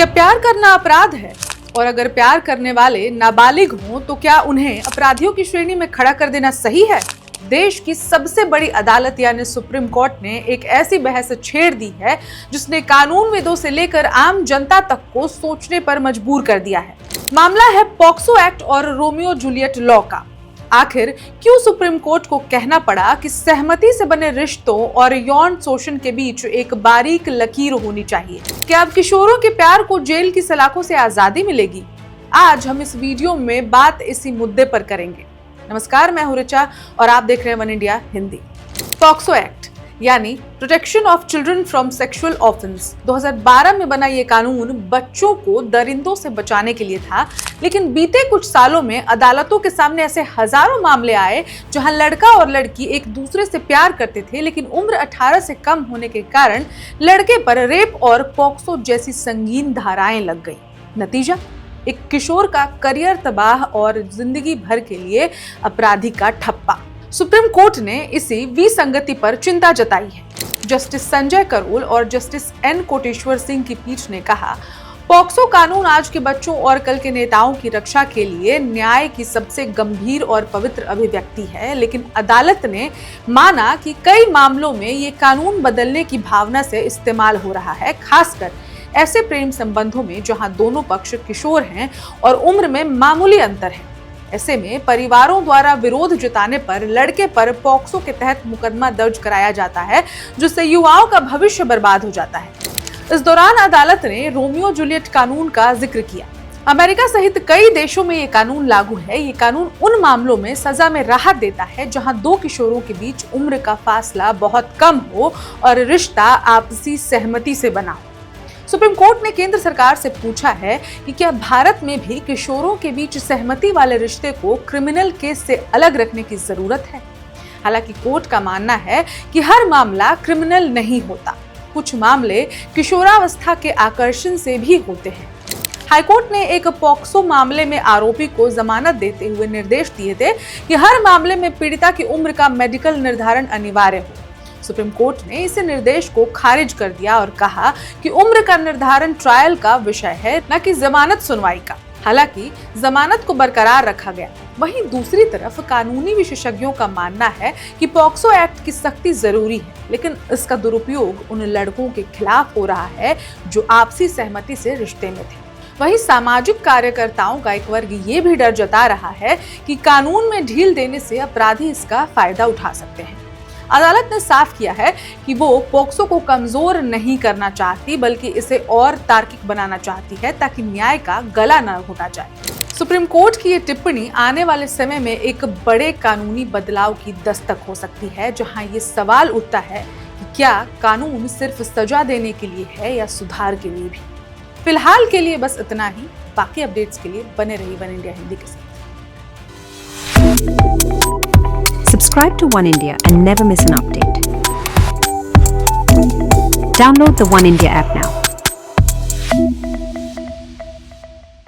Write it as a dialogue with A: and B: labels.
A: क्या प्यार करना अपराध है? और अगर प्यार करने वाले नाबालिग हों तो क्या उन्हें अपराधियों की श्रेणी में खड़ा कर देना सही है? देश की सबसे बड़ी अदालत यानी सुप्रीम कोर्ट ने एक ऐसी बहस छेड़ दी है जिसने कानूनविदों से लेकर आम जनता तक को सोचने पर मजबूर कर दिया है। मामला है पॉक्सो एक्ट और रोमियो जूलियट लॉ का। आखिर क्यों सुप्रीम कोर्ट को कहना पड़ा कि सहमति से बने रिश्तों और यौन शोषण के बीच एक बारीक लकीर होनी चाहिए? क्या अब किशोरों के प्यार को जेल की सलाखों से आजादी मिलेगी? आज हम इस वीडियो में बात इसी मुद्दे पर करेंगे। नमस्कार, मैं हूं ऋचा और आप देख रहे हैं one India Hindi. POCSO act यानी protection of children from sexual offence 2012 में बना ये कानून बच्चों को दरिंदों से बचाने के लिए था, लेकिन बीते कुछ सालों में अदालतों के सामने ऐसे हजारों मामले आए जहां लड़का और लड़की एक दूसरे से प्यार करते थे, लेकिन उम्र 18 से कम होने के कारण लड़के पर रेप और पॉक्सो जैसी संगीन धाराएं लग गई। नतीजा, एक किशोर का करियर तबाह और जिंदगी भर के लिए अपराधी का ठप्पा। सुप्रीम कोर्ट ने इसी विसंगति पर चिंता जताई है। जस्टिस संजय करोल और जस्टिस एन कोटेश्वर सिंह की पीठ ने कहा, पॉक्सो कानून आज के बच्चों और कल के नेताओं की रक्षा के लिए न्याय की सबसे गंभीर और पवित्र अभिव्यक्ति है, लेकिन अदालत ने माना कि कई मामलों में ये कानून बदलने की भावना से इस्तेमाल हो रहा है, खासकर ऐसे प्रेम संबंधों में जहां दोनों पक्ष किशोर हैं और उम्र में मामूली अंतर है। ऐसे में परिवारों द्वारा विरोध जताने पर लड़के पर पॉक्सो के तहत मुकदमा दर्ज कराया जाता है, जिससे युवाओं का भविष्य बर्बाद हो जाता है। इस दौरान अदालत ने रोमियो जूलियट कानून का जिक्र किया। अमेरिका सहित कई देशों में ये कानून लागू है। ये कानून उन मामलों में सजा में राहत देता है जहां दो किशोरों के बीच उम्र का फासला बहुत कम हो और रिश्ता आपसी सहमति से बना हो। सुप्रीम कोर्ट ने केंद्र सरकार से पूछा है कि क्या भारत में भी किशोरों के बीच सहमति वाले रिश्ते को क्रिमिनल केस से अलग रखने की जरूरत है। हालांकि कोर्ट का मानना है कि हर मामला क्रिमिनल नहीं होता, कुछ मामले किशोरावस्था के आकर्षण से भी होते हैं। हाईकोर्ट ने एक पॉक्सो मामले में आरोपी को जमानत देते हुए निर्देश दिए थे कि हर मामले में पीड़िता की उम्र का मेडिकल निर्धारण अनिवार्य हो। सुप्रीम कोर्ट ने इस निर्देश को खारिज कर दिया और कहा कि उम्र का निर्धारण ट्रायल का विषय है, न कि जमानत सुनवाई का। हालांकि जमानत को बरकरार रखा गया। वहीं दूसरी तरफ कानूनी विशेषज्ञों का मानना है कि पॉक्सो एक्ट की सख्ती जरूरी है, लेकिन इसका दुरुपयोग उन लड़कों के खिलाफ हो रहा है जो आपसी सहमति से रिश्ते में थे। वहीं सामाजिक कार्यकर्ताओं का एक वर्ग ये भी डर जता रहा है कि कानून में ढील देने से अपराधी इसका फायदा उठा सकते हैं। अदालत ने साफ किया है कि वो पॉक्सो को कमजोर नहीं करना चाहती, बल्कि इसे और तार्किक बनाना चाहती है ताकि न्याय का गला न घोटा जाए। सुप्रीम कोर्ट की ये टिप्पणी आने वाले समय में एक बड़े कानूनी बदलाव की दस्तक हो सकती है, जहां ये सवाल उठता है कि क्या कानून सिर्फ सजा देने के लिए है या सुधार के लिए भी। फिलहाल के लिए बस इतना ही। बाकी अपडेट्स के लिए बने रहिए वन इंडिया हिंदी के साथ।
B: Subscribe to One India and never miss an update. Download the One India app now.